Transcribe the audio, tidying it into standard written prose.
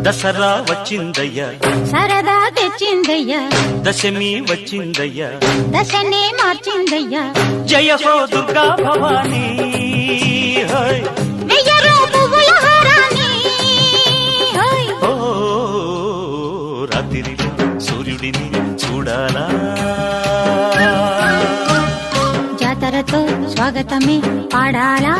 దసరా వచ్చిందయ్యా, సరదా తెచ్చిందయ్యా, దశమి వచ్చిందయ్యా, దశనే మార్చిందయ్యా. జయ హో దుర్గా భవానీ, హై వెయ్యరు పువ్వుల హారాన్ని, హై. ఓ రాత్రిలో సూర్యుడిని చూడాలా, జాతరతో స్వాగతమే పాడాలా.